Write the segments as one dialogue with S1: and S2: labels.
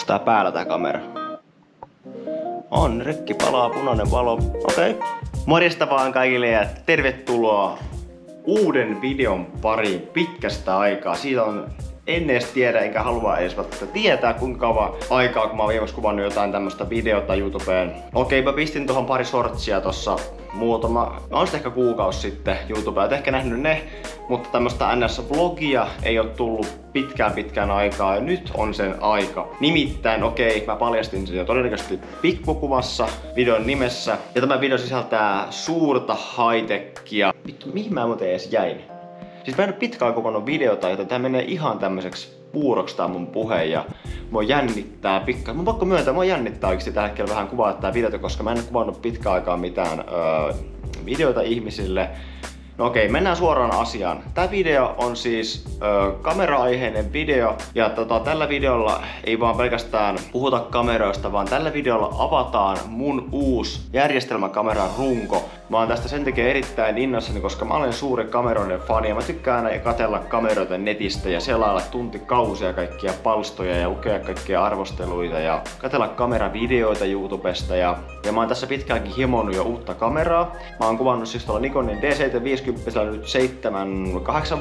S1: Onks tää päällä tää kamera? On, rikki palaa, punainen valo. Okei. Morjesta vaan kaikille ja tervetuloa uuden videon pariin pitkästä aikaa. Siitä on en edes tiedä enkä halua edes tietää kuinka kauan aikaa, kun mä oon viimeksi kuvannut jotain tämmöstä videota YouTubeen. Okei, mä pistin tuohon pari shortsia tossa on ehkä kuukausi sitten YouTubeen, et ehkä nähnyt ne, mutta tämmöstä NS-vlogia ei oo tullut pitkään aikaa ja nyt on sen aika. Nimittäin, okei, mä paljastin sen jo todennäköisesti pikkukuvassa videon nimessä ja tämä video sisältää suurta high-techia. Vittu, mihin mä muuten edes jäin? Siis mä en oo pitkään kuvannut videota, joten tää menee ihan tämmöiseksi puuroksi tää mun puhe ja mua jännittää pikkaan. Mun pakko myöntää, mua jännittää oikeesti tällä hetkellä vähän kuvaa tää videota, koska mä en oo kuvannut pitkään aikaa mitään videoita ihmisille. No okei, mennään suoraan asiaan. Tää video on siis kamera-aiheinen video ja tällä videolla ei vaan pelkästään puhuta kameroista, vaan tällä videolla avataan mun uusi järjestelmäkameran runko. Mä oon tästä sen takia erittäin innoissani, koska mä olen suuri kameroiden fani ja mä tykkään aina katsella kameroita netistä ja selailla tuntikausia kaikkia palstoja ja lukea kaikkia arvosteluita ja katsella kameravideoita YouTubesta ja mä oon tässä pitkäänkin himonnut jo uutta kameraa. Mä oon kuvannut siis tuolla Nikonin D750 nyt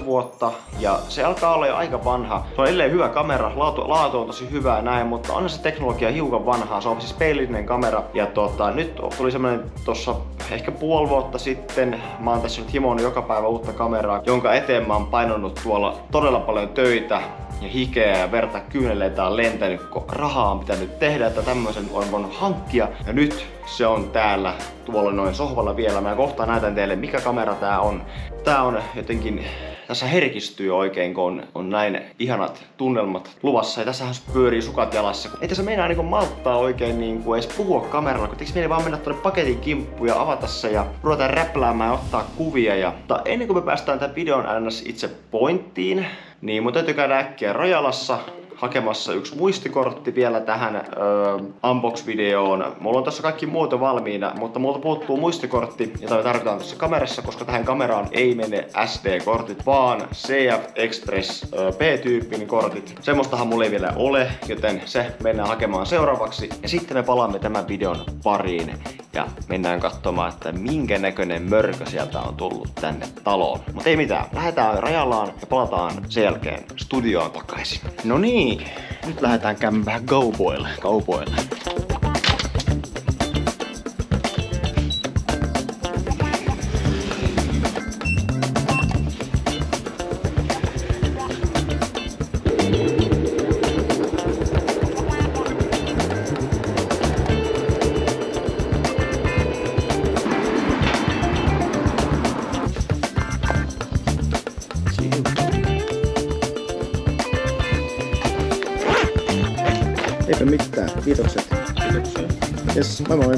S1: 7-8 vuotta ja se alkaa olla jo aika vanha. Se on edelleen hyvä kamera, laatu on tosi hyvää näin, mutta on se teknologia hiukan vanhaa. Se on siis peilillinen kamera ja nyt tuli semmonen tossa ehkä puoli vuotta sitten. Mä oon tässä nyt himonnut joka päivä uutta kameraa, jonka eteen mä oon painonut tuolla todella paljon töitä ja hikeä ja verta kyyneleitä on lentänyt, kun rahaa on pitänyt tehdä, että tämmöisen on voinut hankkia. Ja nyt se on täällä tuolla noin sohvalla vielä. Mä kohta näytän teille mikä kamera tää on. Tää on jotenkin, tässä herkistyy oikein kun on näin ihanat tunnelmat luvassa ja tässähän pyörii sukat jalassa. Ei tässä meinaa niinku malttaa oikein niinku edes puhua kameralla, kun eikö meidän vaan mennä tuonne paketin kimppuun ja avata se ja ruveta räpläämään ja ottaa kuvia. Mutta ennen kuin me päästään tämän videon itse pointtiin, niin mun täytyy käydä äkkiä Rojalassa hakemassa yksi muistikortti vielä tähän unbox-videoon. Mulla on tässä kaikki muoto valmiina, mutta multa puuttuu muistikortti, jota me tarvitaan tuossa kamerassa, koska tähän kameraan ei mene SD-kortit, vaan CF Express P-tyyppinen kortit. Semmostahan mulla ei vielä ole, joten se mennään hakemaan seuraavaksi. Ja sitten me palaamme tämän videon pariin ja mennään katsomaan, että minkä näköinen mörkö sieltä on tullut tänne taloon. Mutta ei mitään, lähdetään Rajalaan ja palataan sen jälkeen studioon takaisin. No niin. Nyt lähdetään käymään vähän kaupoille.
S2: Eipä mitään, kiitokset.
S1: Kiitoksia.
S2: Jes, moi moi.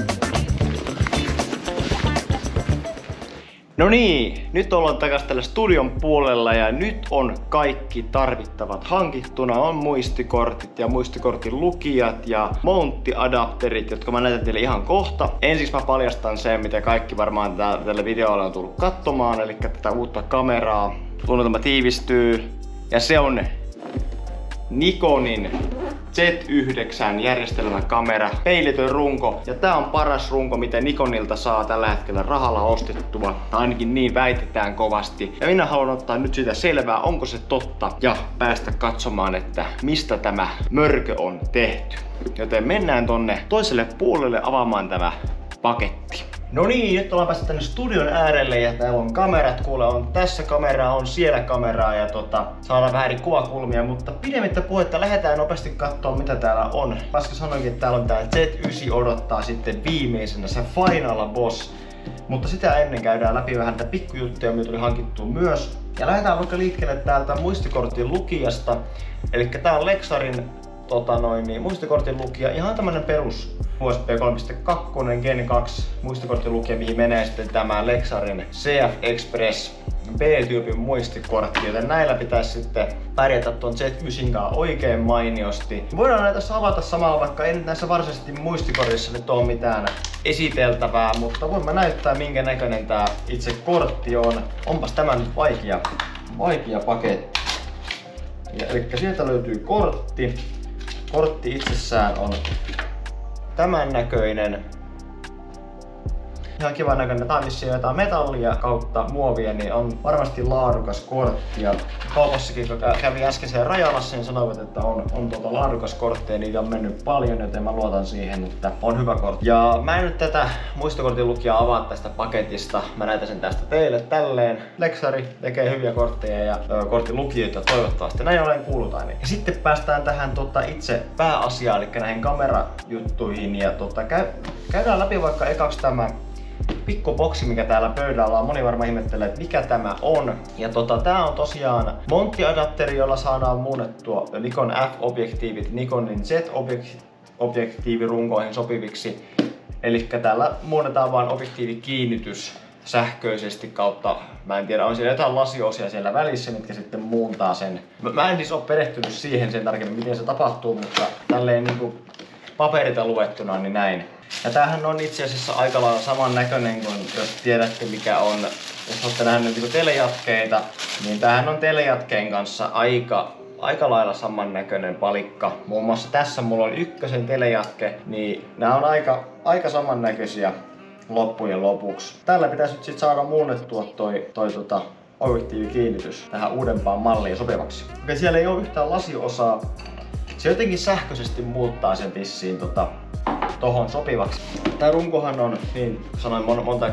S1: No niin, nyt ollaan takaisin tällä studion puolella ja nyt on kaikki tarvittavat hankittuna. On muistikortit ja muistikortin lukijat ja monttiadapterit, jotka mä näytän teille ihan kohta. Ensiksi mä paljastan sen, mitä kaikki varmaan tällä videolla on tullut katsomaan, eli tätä uutta kameraa. Tunnelma tiivistyy ja se on Nikonin Z9 järjestelmäkamera, peilitön runko. Ja tää on paras runko, mitä Nikonilta saa tällä hetkellä rahalla ostettua. Ainakin niin väitetään kovasti. Ja minä haluan ottaa nyt sitä selvää, onko se totta. Ja päästä katsomaan, että mistä tämä mörkö on tehty. Joten mennään tonne toiselle puolelle avaamaan tämä paketti. No niin, nyt ollaan päästy tänne studion äärelle ja täällä on kamerat, kuule on tässä kameraa, on siellä kameraa ja saadaan vähän eri kuvakulmia, mutta pidemmittä puhetta lähdetään nopeasti katsoa mitä täällä on. Paska sanoinkin, että täällä on tää Z9 odottaa sitten viimeisenä se Final Boss. Mutta sitä ennen käydään läpi vähän näitä pikkujuttuja, mitä tuli hankittua myös. Ja lähdetään vaikka liikkeelle täältä muistikortin lukijasta. Eli tää on Lexarin muistikortin lukija, ihan tämmönen perus USB 3.2 Gen 2 muistikortin lukija, mihin menee sitten tämä Lexarin CF Express B-tyypin muistikortti, joten näillä pitäisi sitten pärjätä tuon Z9 oikein mainiosti. Voidaan näitä avata samalla, vaikka ei näissä varsinaisesti muistikortissa nyt ole mitään esiteltävää, mutta voin mä näyttää minkä näköinen tää itse kortti on. Onpas tämä nyt vaikea paketti. Eli sieltä löytyy kortti. Kortti itsessään on tämän näköinen. Ihan kivan näköinen. Tää on vissiin jotain metallia kautta muovia, niin on varmasti laadukas kortti. Ja kaupassakin, kun kävi äsken siellä Rajalassa, niin sanoivat, että on laadukas kortti ja niitä on mennyt paljon, joten mä luotan siihen, että on hyvä kortti. Ja mä en nyt tätä muistokortin lukijaa avaa tästä paketista. Mä näytän sen tästä teille tälleen. Lexari tekee hyviä kortteja ja kortin lukijoita toivottavasti. Näin olen kuullut ainakin. Ja sitten päästään tähän itse pääasiaan, eli näihin kamerajuttuihin. Ja käydään läpi vaikka ekaksi tämä pikkuboksi, mikä täällä pöydällä on. Moni varmaan ihmettelee, että mikä tämä on. Ja tää on tosiaan monttiadapteri, jolla saadaan muunnettua Nikon F-objektiivit Nikonin Z-objektiivirunkoihin sopiviksi. Eli tällä muunnetaan vaan objektiivikiinnitys sähköisesti kautta, mä en tiedä, on siellä jotain lasiosia siellä välissä, mitkä sitten muuntaa sen. Mä en siis ole perehtynyt siihen sen tarkemmin, miten se tapahtuu, mutta tälleen niinku paperita luettuna, niin näin. Ja tämähän on itse asiassa aika lailla saman näköinen kuin jos tiedätte mikä on, jos olette nähneet niinku telejatkeita, niin tämähän on telejatkeen kanssa aika lailla saman näköinen palikka. Muun muassa tässä mulla on ykkösen telejatke, niin nämä on aika samannäköisiä loppujen lopuksi. Tällä pitäisi nyt sit saada muunnettua toi objektiivikiinnitys tähän uudempaan malliin sopivaksi. Okei, siellä ei ole yhtään lasiosaa. Se jotenkin sähköisesti muuttaa sen vissiin tohon sopivaksi. Tää runkohan on, niin sanoin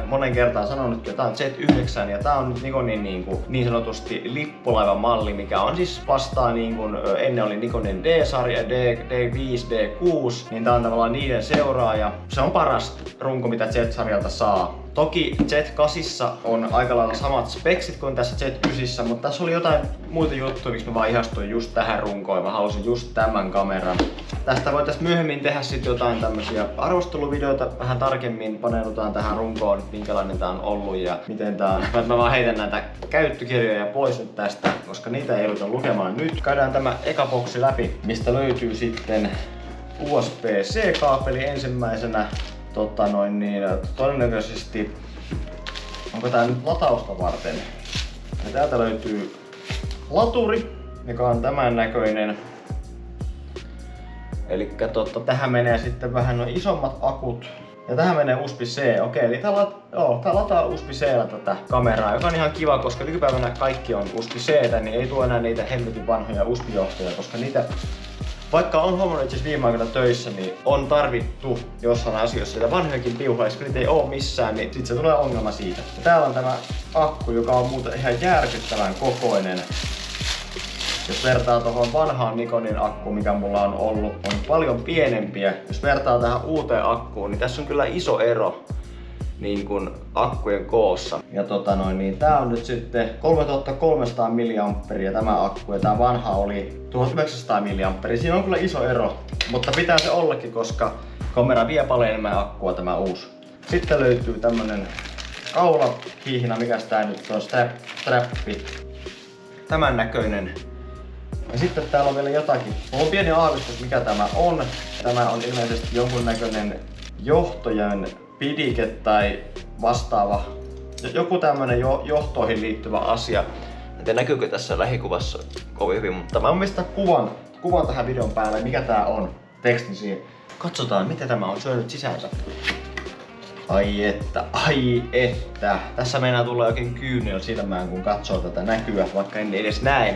S1: monen kertaan sanonut, että tää on Z9 ja tää on nyt Nikonin niin sanotusti lippulaivamalli, mikä on siis vastaa niin kuin ennen oli Nikonin D-sarja, D5, D6, niin tää on tavallaan niiden seuraaja. Se on paras runko, mitä Z-sarjalta saa. Toki Z8 on aika lailla samat speksit kuin tässä Z9, mutta tässä oli jotain muita juttuja, miksi mä vaan ihastuin just tähän runkoon. Mä halusin just tämän kameran. Tästä voitaisiin myöhemmin tehdä sitten jotain tämmösiä arvosteluvideoita, vähän tarkemmin paneudutaan tähän runkoon, minkälainen tää on ollut ja miten tää on. Mä vaan heitän näitä käyttökirjoja pois nyt tästä, koska niitä ei jouduta lukemaan nyt. Käydään tämä eka boksi läpi, mistä löytyy sitten USB-C-kaapeli ensimmäisenä. Todennäköisesti, onko tää nyt latausta varten? Ja täältä löytyy laturi, joka on tämän näköinen. Elikkä tähän menee sitten vähän noin isommat akut. Ja tähän menee USB-C. Okei, eli tää lataa USB-C:llä tätä kameraa, joka on ihan kiva, koska nykypäivänä kaikki on USB-C:tä, niin ei tuo enää niitä hemmetin vanhoja USB-johtoja, koska niitä, vaikka on huomannut itse viime aikoina töissä, niin on tarvittu jossain asioissa ja vanhojakin piuhoja, kun niitä ei oo missään, niin sit se tulee ongelma siitä. Ja täällä on tämä akku, joka on muuten ihan järkyttävän kokoinen. Jos vertaa tuohon vanhaan Nikonin akkuun, mikä mulla on ollut, on paljon pienempiä. Jos vertaa tähän uuteen akkuun, niin tässä on kyllä iso ero niin kuin akkujen koossa. Ja niin tää on nyt sitten 3300 mAh tämä akku ja tää vanha oli 1900 mAh. Siinä on kyllä iso ero, mutta pitää se ollakin, koska kamera vie paljon enemmän akkua tämä uusi. Sitten löytyy tämmönen kaulahiihina, mikäs tää nyt on, strappi. Tämän näköinen. Ja sitten täällä on vielä jotakin. Mulla on pieni aavistus mikä tämä on. Tämä on ilmeisesti jonkunnäköinen johtojen pidike tai vastaava. Joku tämmönen johtoihin liittyvä asia. En tiedä näkyykö tässä lähikuvassa kovin hyvin, mutta mä oon pistää kuvan tähän videon päälle, mikä tää on. Tekstin siihen. Katsotaan mitä tämä on syönyt sisäänsä. Ai että. Tässä meinaa tulla jokin kyynel silmään kun katsoo tätä näkyä, vaikka en edes näe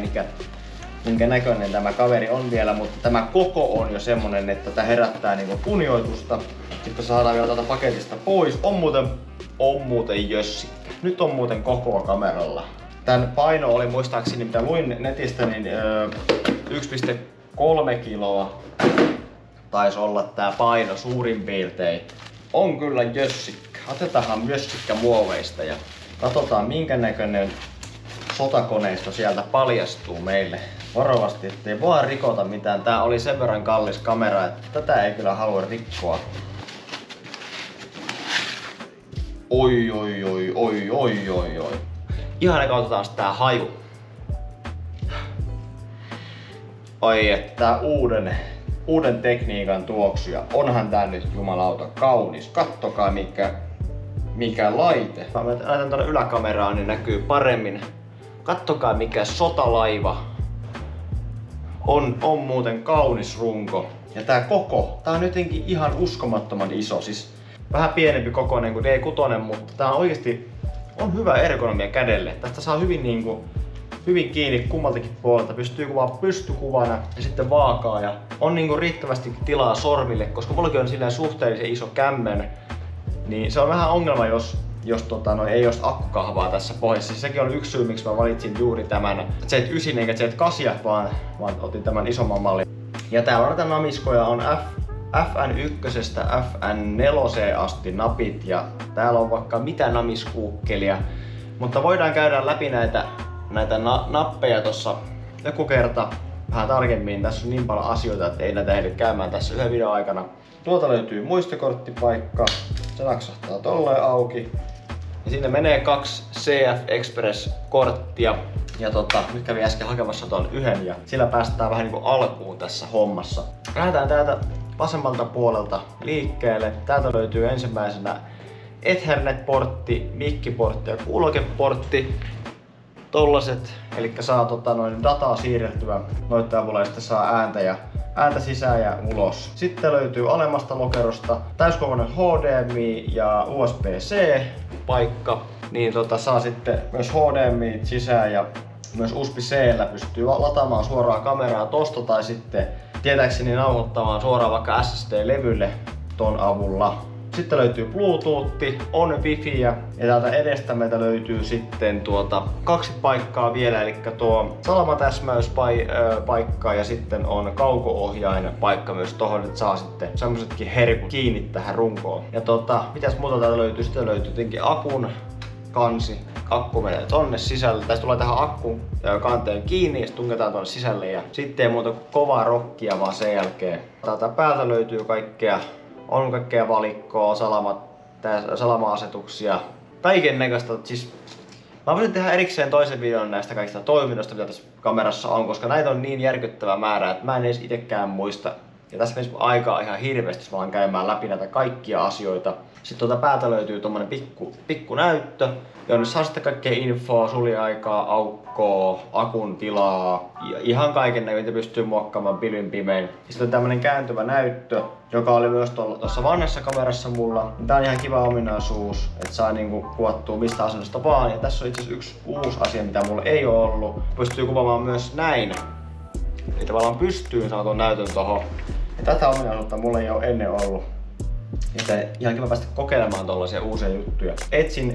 S1: minkä näköinen tämä kaveri on vielä, mutta tämä koko on jo semmonen, että tätä herättää niinku kunnioitusta. Sitten saadaan vielä tätä paketista pois. On muuten jössikkä. Nyt on muuten kokoa kameralla. Tän paino oli muistaakseni, mitä luin netistä, niin 1,3 kiloa taisi olla tää paino suurin piirtein. On kyllä jössikkä. Otetaanhan jössikkä muoveista ja katsotaan minkä näköinen sotakoneisto sieltä paljastuu meille. Varovasti, ettei vaan rikota mitään. Tää oli sen verran kallis kamera, että tätä ei kyllä halua rikkoa. Oi. Ihan katsotaan tää haju. Ai että uuden tekniikan tuoksuja. Onhan tää nyt jumalauta kaunis. Kattokaa mikä laite. Mä laitan tuonne yläkameraan, niin näkyy paremmin. Kattokaa mikä sotalaiva. on muuten kaunis runko. Ja tää on jotenkin ihan uskomattoman iso. Siis vähän pienempi kokoinen kuin D6, mutta tää on oikeesti hyvä ergonomia kädelle. Tästä saa hyvin kiinni kummaltakin puolelta. Pystyy kuvaamaan pystykuvana ja sitten vaakaa. Ja on riittävästi tilaa sormille, koska mullakin on silleen suhteellisen iso kämmen. Niin se on vähän ongelma, jos ei olisi akkukahvaa tässä pohjassa. Siis sekin on yksi syy, miksi mä valitsin juuri tämän Z9 eikä Z8, vaan otin tämän isomman mallin. Ja täällä on näitä namiskoja, on FN1:stä FN4 asti napit ja täällä on vaikka mitä namiskuukkelia. Mutta voidaan käydä läpi näitä nappeja tossa joku kerta vähän tarkemmin. Tässä on niin paljon asioita, että ei näitä ehdi käymään tässä yhden videon aikana. Tuolta löytyy muistikorttipaikka. Se naksahtaa tolleen auki. Ja sinne menee 2 CF Express korttia. Ja nyt kävin äsken hakemassa ton yhden ja sillä päästään vähän niinku alkuun tässä hommassa. Lähdetään täältä vasemmalta puolelta liikkeelle. Täältä löytyy ensimmäisenä Ethernet-portti, mikkiportti ja kuulokeportti. Tollaset, eli saa dataa siirrettyä noitten avulla ja sitten saa ääntä sisään ja ulos. Sitten löytyy alemmasta lokerosta täyskokoinen HDMI ja USB-C paikka. Niin saa sitten myös HDMI sisään ja myös USB-C:llä pystyy lataamaan suoraan kameraa tosta tai sitten tietääkseni nauhoittamaan suoraan vaikka SSD-levylle ton avulla. Sitten löytyy Bluetooth, on Wifi ja täältä edestä meiltä löytyy sitten 2 paikkaa vielä, eli tuo salamatäsmäyspaikka ja sitten on kauko-ohjain paikka myös tohon, että saa sitten semmosetkin herkut kiinni tähän runkoon. Ja mitäs muuta täältä löytyy? Sitten löytyy tietenkin akun kansi. Akku menee tonne sisälle. Tästä tulee tähän akkun kanteen kiinni ja tunketaan tonne sisälle ja sitten ei muuta kuin kovaa rockia vaan sen jälkeen. Täältä päältä löytyy kaikkea valikkoa, salama-asetuksia, kaiken näköistä. Siis mä voisin tehdä erikseen toisen videon näistä kaikista toiminnoista, mitä tässä kamerassa on, koska näitä on niin järkyttävä määrä, että mä en edes itekään muista. Ja tässä menisi aikaa ihan hirveästi, jos mä alan käymään läpi näitä kaikkia asioita. Sitten päältä löytyy tommonen pikku näyttö, jonne saa sitten kaikkea infoa, suljeaikaa, aukkoa, akun tilaa ja ihan kaiken näköistä pystyy muokkaamaan pilvin pimein. Sitten on tämmönen kääntyvä näyttö, joka oli myös tuossa vanhassa kamerassa mulla. Tää on ihan kiva ominaisuus, että saa kuvattua mistä asennosta vaan. Ja tässä on itse asiassa yksi uusi asia, mitä mulla ei ole ollut. Pystyy kuvaamaan myös näin. Eli tavallaan pystyy saa tuon näytön tohon. Ja tätä ominaisuutta mulla ei ole ennen ollut. Että ihan kiva päästä kokeilemaan tollaisia uusia juttuja.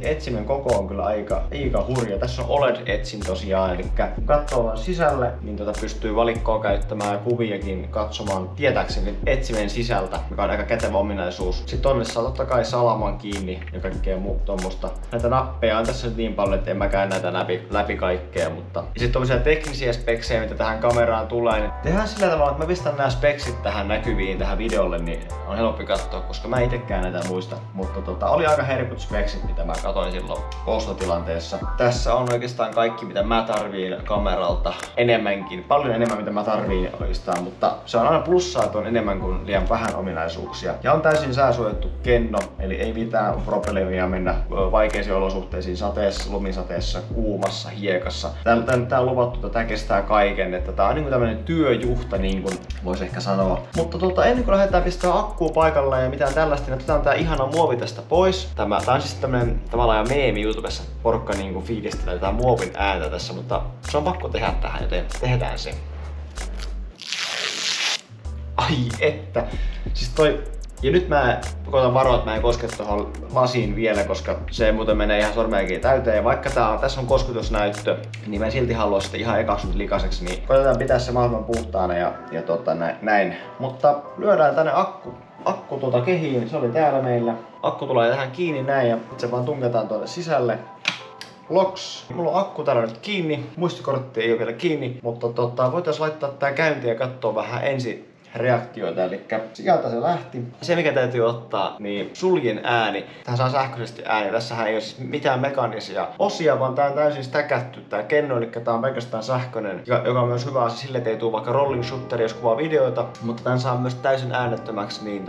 S1: Etsimen koko on kyllä aika hurja. Tässä on OLED-etsin tosiaan, eli kun katsoo vaan sisälle, niin pystyy valikkoa käyttämään ja kuviakin katsomaan tietääkseni etsimen sisältä, mikä on aika kätevä ominaisuus. Sitten tonne saa totta kai salaman kiinni ja kaikkea muuta tommosta. Näitä nappeja on tässä nyt niin paljon, että en mä käy näitä läpi kaikkea, mutta... Ja sitten tommosia teknisiä speksejä, mitä tähän kameraan tulee, niin tehdään sillä tavalla, että mä pistän nämä speksit tähän näkyviin, tähän videolle, niin on helpompi katsoa, koska mä itekään näitä muista, mutta oli aika herkut speksit, mitä mä katoin silloin ostotilanteessa. Tässä on oikeastaan kaikki, mitä mä tarviin kameralta enemmänkin, paljon enemmän mitä mä tarviin oikeastaan, mutta se on aina plussaa, että on enemmän kuin liian vähän ominaisuuksia. Ja on täysin sääsuojattu kenno, eli ei mitään probleemia mennä vaikeisiin olosuhteisiin sateessa, lumisateessa, kuumassa, hiekassa. Tää on luvattu, että tää kestää kaiken, että tää on niinku tämmönen työjuhta, niin kuin voisi ehkä sanoa. Mutta ennen kuin lähdetään pistää akkua paikalle ja mitään tällaista, niin otetaan tää ihana muovi tästä pois. Tää on siis tämmönen tavallaan meemi YouTubessa, porukka niinku fiilistelee tätä muovin ääntä tässä, mutta se on pakko tehdä tähän, joten tehdään se. Ai että! Siis ja nyt mä koitan varoa, että mä en koske tuohon lasiin vielä, koska se muuten menee ihan sormenjälkeen täyteen. Ja vaikka tässä on kosketusnäyttö, niin mä en silti halua sitä ihan ekaksi nyt likaiseksi, niin koitetaan pitää se mahdollisimman puhtaana ja näin. Mutta lyödään tänne akku kehiin, se oli täällä meillä. Akku tulee tähän kiinni näin ja se vaan tunketaan tuonne sisälle. Loks. Mulla on akku täällä nyt kiinni, muistikortti ei ole vielä kiinni, mutta voitaisiin laittaa tää käyntiin ja katsoa vähän ensin reaktioita, eli sieltä se lähti. Se mikä täytyy ottaa, niin suljin ääni. Tähän saa sähköisesti ääni. Tässähän ei ole siis mitään mekaanisia osia, vaan tää on täysin stäkätty tää kenno, eli tää on pelkästään sähköinen, joka on myös hyvä asia sille, että ei tule vaikka rolling shooteri, jos kuvaa videoita, mutta tän saa myös täysin äänettömäksi, niin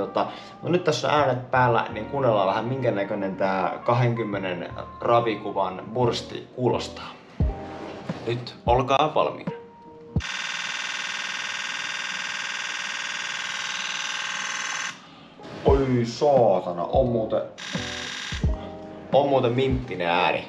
S1: no nyt tässä on äänet päällä, niin kuunnellaan vähän minkä näköinen tää 20 ravikuvan bursti kuulostaa. Nyt olkaa valmiina. Oi saatana, on muuten minttinen ääni.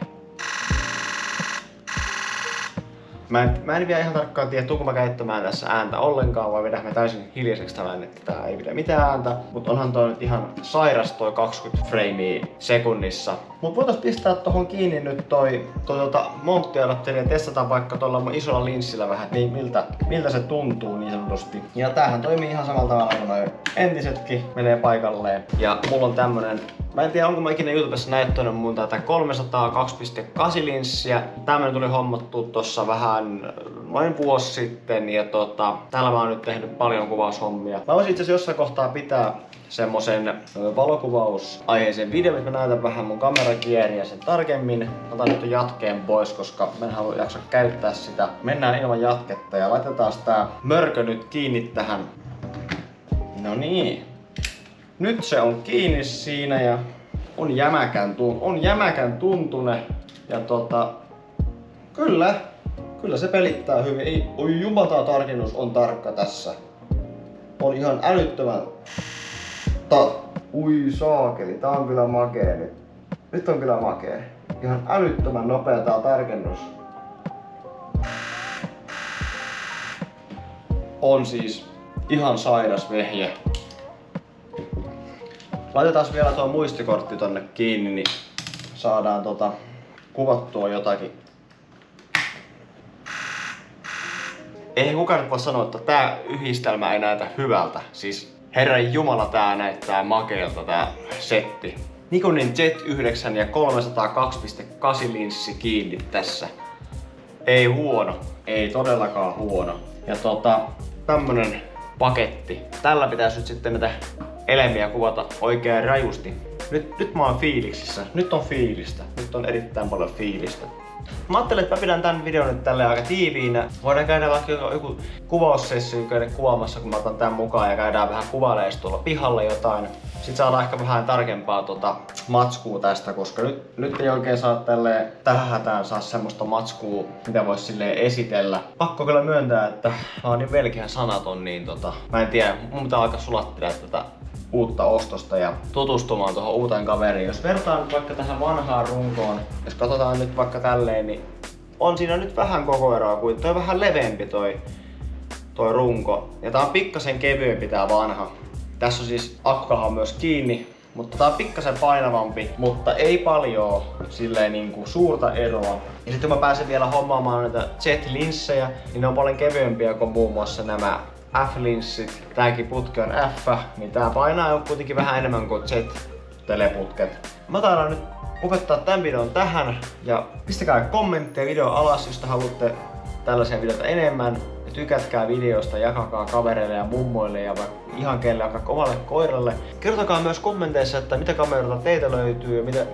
S1: Mä en vielä ihan tarkkaan tiedä, tuunko mä käyttämään tässä ääntä ollenkaan vai vedämme täysin hiljaiseksi tämän, että tää ei pidä mitään ääntä. Mut onhan toi nyt ihan sairas toi 20 freimiä sekunnissa. Mut voitais pistää tohon kiinni nyt toi monttiadapteri ja testataan vaikka tuolla mun isolla linssillä vähän, niin miltä se tuntuu niin sanotusti. Ja tämähän toimii ihan samalla tavalla kuin noi entisetkin, menee paikalleen. Ja mulla on tämmönen, mä en tiedä onko mä ikinä YouTubessa näyttänyt mun tätä 300 2.8 linssiä. Tämmönen tuli hommattua tossa vähän noin vuosi sitten ja täällä mä oon nyt tehnyt paljon kuvaushommia. Mä voisin itse asiassa jossain kohtaa pitää semmosen valokuvausaiheisen video, että mä näytän vähän mun kamerakieriä sen tarkemmin. Otan nyt jatkeen pois, koska mä en halua jaksa käyttää sitä. Mennään ilman jatketta ja laitetaan tää mörkö nyt kiinni tähän. No niin. Nyt se on kiinni siinä ja on jämäkän tuntune. Ja kyllä se pelittää hyvin. Ei, oi jumata, tarkennus on tarkka tässä. On ihan älyttömän. Ui saakeli, tää on kyllä makee nyt. Nyt on kyllä makee. Ihan älyttömän nopea tää tarkennus. On siis ihan sairas vehje. Laitetaan vielä tuo muistikortti tonne kiinni, niin saadaan kuvattua jotakin. Ei kukaan voi sanoa, että tää yhdistelmä ei näytä hyvältä. Siis herran jumala, tää näyttää makeelta tää setti. Nikonin Z9 ja 302.8 linssi kiinni tässä. Ei huono, ei todellakaan huono. Ja tämmönen paketti. Tällä pitäisi nyt sitten näitä elemiä kuvata oikein rajusti. Nyt mä oon fiiliksissä. Nyt on fiilistä. Nyt on erittäin paljon fiilistä. Mä ajattelin, että mä pidän tän videon nyt tälleen aika tiiviinä. Voidaan käydä vaikka joku kuvaussessio käydä kuvaamassa, kun mä otan tän mukaan ja käydään vähän kuvailemaan tuolla pihalla jotain. Sitten saadaan ehkä vähän tarkempaa matskua tästä, koska nyt ei oikein saa tähän hätään saa semmoista matskua, mitä vois silleen esitellä. Pakko kyllä myöntää, että mä oon niin velkeän sanaton, niin mä en tiedä, mun pitää alkaa sulattelemaan tätä uutta ostosta ja tutustumaan tuohon uuteen kaveriin. Jos vertaan nyt vaikka tähän vanhaan runkoon, jos katsotaan nyt vaikka tälleen, niin on siinä nyt vähän koko eroa, kuin toi vähän leveämpi toi runko. Ja tää on pikkasen kevyempi tää vanha. Tässä on siis akkahan myös kiinni, mutta tää on pikkasen painavampi, mutta ei paljon silleen niinku suurta eroa. Ja sitten kun mä pääsen vielä hommaamaan näitä Z-linssejä, niin ne on paljon kevyempiä kuin muun muassa nämä F-linssit. Tääkin putki on F, niin tää painaa kuitenkin vähän enemmän kuin Z-teleputket. Mä taidan nyt lopettaa tämän videon tähän ja pistäkää kommentteja videon alas, jos te haluatte tällaisia videoita enemmän. Ja tykätkää videosta, jakakaa kavereille ja mummoille ja ihan kelle, vaikka omalle koiralle. Kertokaa myös kommenteissa, että mitä kameroita teitä löytyy ja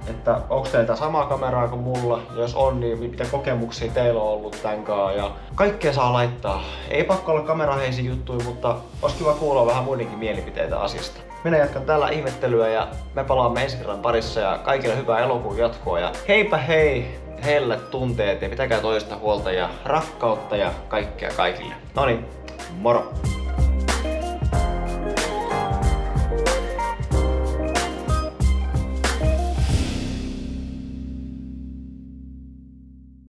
S1: että onko teillä samaa kameraa kuin mulla, ja jos on, niin mitä kokemuksia teillä on ollut tän kanssa, ja kaikkea saa laittaa. Ei pakko olla kameraheisi juttuja, mutta olisi kiva kuulla vähän muidenkin mielipiteitä asiasta. Minä jatkan tällä ihmettelyä ja me palaamme ensi kerran parissa ja kaikille hyvää elokuun jatkoa ja heipä hei! Hellät tunteet ja pitäkää toista huolta ja rakkautta ja kaikkea kaikille. Noniin, moro!